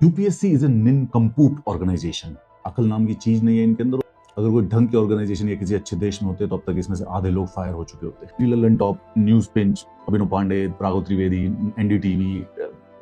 UPSC is a nincompoop organisation. अकल नाम की चीज नहीं है इनके अंदर। अगर कोई ढंग के ऑर्गेनाइजेशन या किसी अच्छे देश में होते तो अब तक इसमें से आधे लोग फायर हो चुके होते। ललन टॉप, न्यूज पिंच, अभिनव पांडे, राघव त्रिवेदी, एनडीटीवी,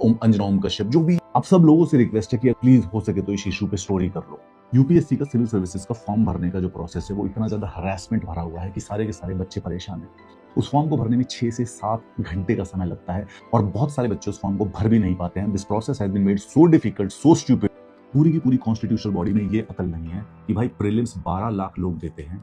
अंजना ओम कश्यप, जो भी आप सब लोगों से रिक्वेस्ट है कि प्लीज हो सके तो इस इशू पे स्टोरी कर लो। यूपीएससी का सिविल सर्विसेज का फॉर्म भरने का जो प्रोसेस है वो इतना ज्यादा हरासमेंट भरा हुआ है कि सारे के सारे बच्चे परेशान हैं। उस फॉर्म को भरने में 6 से 7 घंटे का समय लगता है और बहुत सारे बच्चे उस फॉर्म को भर भी नहीं पाते हैं। This process has been made so difficult, so stupid. पूरी की पूरी कॉन्स्टिट्यूशनल बॉडी में ये अकल नहीं है कि भाई प्रीलिम्स 12 लाख लोग देते हैं,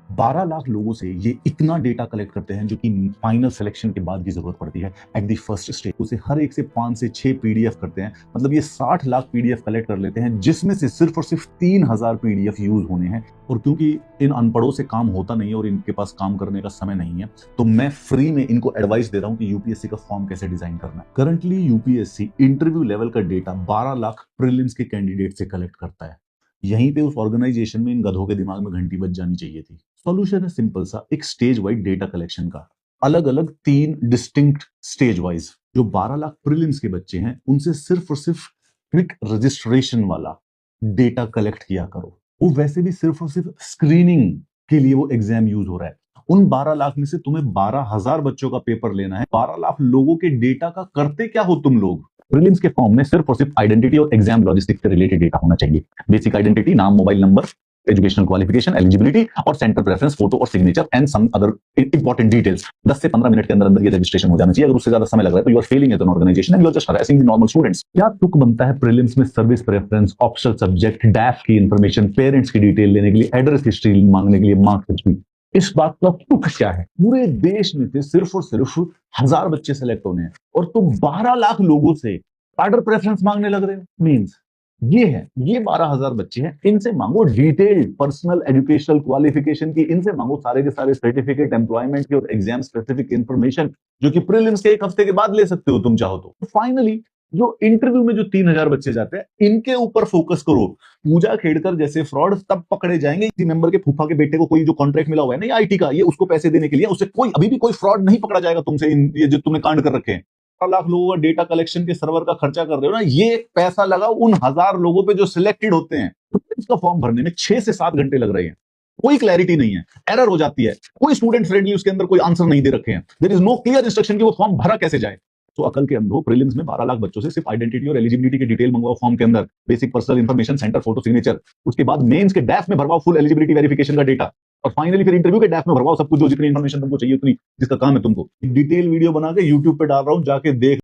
12 लाख लोगों से ये इतना डेटा कलेक्ट करते हैं जो कि फाइनल सिलेक्शन के बाद की जरूरत पड़ती है एट द फर्स्ट स्टेज। उसे हर एक से 5 से 6 पीडीएफ करते हैं, मतलब ये 60 लाख पीडीएफ कलेक्ट कर लेते हैं, जिसमें से सिर्फ और सिर्फ 3000 पीडीएफ यूज होने हैं। और क्योंकि इन अनपढ़ों से काम होता नहीं है और इनके पास काम करने का समय नहीं है, तो मैं फ्री में इनको एडवाइस दे रहा हूं कि यूपीएससी का फॉर्म कैसे डिजाइन करना है। करंटली यूपीएससी इंटरव्यू लेवल का डेटा 12 लाख प्रीलिम्स के कैंडिडेट से कलेक्ट करता है। यहीं पे उस ऑर्गेनाइजेशन में इन गधों के दिमाग में घंटी बज जानी चाहिए थी। सॉल्यूशन है सिंपल सा, एक स्टेज वाइज डेटा कलेक्शन का। अलग अलग 3 डिस्टिंक्ट स्टेज वाइज। जो 12 लाख प्रीलिम्स के बच्चे हैं उनसे सिर्फ और सिर्फ क्विक रजिस्ट्रेशन वाला डेटा कलेक्ट किया करो। वो वैसे भी सिर्फ और सिर्फ स्क्रीनिंग के लिए वो एग्जाम यूज हो रहा है। उन 12 लाख में से तुम्हें 12,000 बच्चों का पेपर लेना है। 12 लाख लोगों के डेटा का करते क्या हो तुम लोग? प्रीलिम्स के फॉर्म में सिर्फ और सिर्फ आइडेंटिटी और एग्जाम लॉजिस्टिक्स से रिलेटेड डेटा होना चाहिए। बेसिक आइडेंटिटी, नाम, mobile number, educational qualification, eligibility और सेंटर प्रेफरेंस, फोटो और signature and some other important details. 10 से 15 मिनट के अंदर अंदर ये रजिस्ट्रेशन हो जाना चाहिए। अगर उससे ज्यादा समय लग रहा है तो you are failing as an organisation and you are just harassing the normal students. क्या तुक बनता है प्रीलिम्स में service preference, optional subject, DAF की इंफॉर्मेशन, पेरेंट्स की डिटेल लेने के लिए, एड्रेस हिस्ट्री मांगने के लिए, मार्क्स भी। इस बात का तुक क्या है? पूरे देश में से सिर्फ और सिर्फ 1000 बच्चे सेलेक्ट होने हैं और तुम 12 लाख लोगों से ऑर्डर प्रेफरेंस मांगने लग रहे हो। मींस ये 12,000 बच्चे हैं, इनसे मांगो डिटेल्ड पर्सनल एजुकेशनल क्वालिफिकेशन की, इनसे मांगो सारे के सारे सर्टिफिकेट, एम्प्लॉयमेंट की और एग्जाम स्पेसिफिक इंफॉर्मेशन, जो कि प्रीलिम्स के 1 हफ्ते के बाद ले सकते हो तुम चाहो तो। फाइनली जो इंटरव्यू में जो 3000 बच्चे जाते हैं इनके ऊपर फोकस करो। पूजा खेड़कर जैसे फ्रॉड तब पकड़े जाएंगे। किसी मेंबर के फूफा के बेटे को कोई जो कॉन्ट्रैक्ट मिला हुआ है ना आईटी का, ये उसको पैसे देने के लिए, उससे कोई अभी भी कोई फ्रॉड नहीं पकड़ा जाएगा तुमसे। ये जो तुमने कांड कर रखे हैं, 12 लाख लोगों का डेटा कलेक्शन के सर्वर का खर्चा कर रहे हो ना, ये पैसा लगाओ उन 1000 लोगों पे जो सिलेक्टेड होते हैं। तो इसका फॉर्म भरने में 6 से 7 घंटे लग रहे हैं। कोई क्लैरिटी नहीं है, एरर हो जाती है, कोई स्टूडेंट फ्रेंडली उसके अंदर कोई आंसर नहीं दे रखे हैं। There is no clear instruction कि वो फॉर्म भरा कैसे जाए। तो अकल के अंधो, प्रीलिम्स में 12 लाख बच्चों से सिर्फ आइडेंटिटी और एलिजिबिलिटी की डिटेल मंगवाओ फॉर्म के अंदर, basic personal information, centre, photo, signature. उसके बाद मेंस के डैफ में भरवाओ फुल एलिजिबिलिटी वेरिफिकेशन का डेटा, और फाइनली फिर इंटरव्यू के डैफ में भरवाओ सब कुछ, जो जितनी इंफॉर्मेशन तुमको चाहिए उतनी, जिसका काम है तुमको। डिटेल वीडियो बना के यूट्यूब पे डाल रहा हूं, जाके देख।